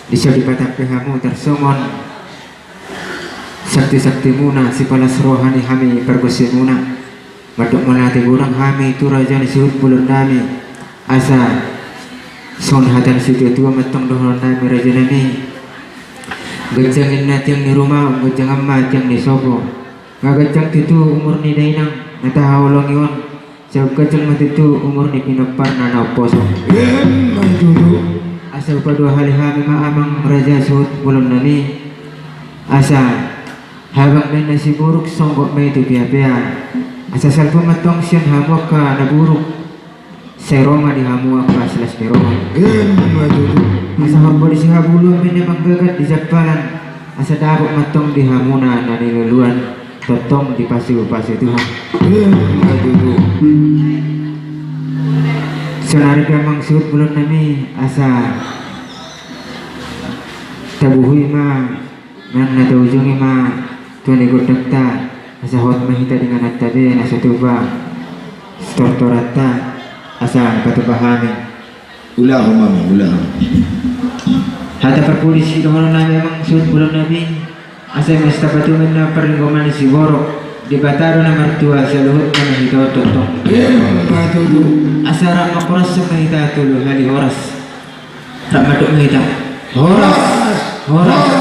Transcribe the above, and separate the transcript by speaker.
Speaker 1: Bisa dipatapkamu tersomon sakti-sakti muna si palas rohani kami pergusimuna maduk melati burang kami itu raja ni suhut bulun nami asa son hatan situ tua metong dohon nami raja nami gajangin nating ni rumah gajang amma jang ni sobo ngagajang itu umur ni dainang natahawalong iwan sa gajang matitu umur ni pinapar na nauposo asa upadua hali kami maamang raja suhut bulun nami asa habang may nasiburuk songgok may itu pia-pia asa salpo matong siyan hamwak ka naburuk sa Roma di hamwak ka silas ni Roma asa horboli si habulon may namanggagat di Japalan asa dabok matong di hamuna na niluluan totong di pasiw-pasiw Tuhan sonari kamang suhut bulon nami asa tabuhui ma nang natujungi ma tuan ikut dakta asa hot mahita dengan nattabe asa tuba stortorata asa patubahami
Speaker 2: ulah mama ulah
Speaker 1: hata perpolisi dohono nami amang suhut bulon nami asa mas tapatuman na perlinggoman si Borok di Bataro na martua sa luhut na mahita totong asa rak makuras sa mahita tulo hali horas rak matuk mahita horas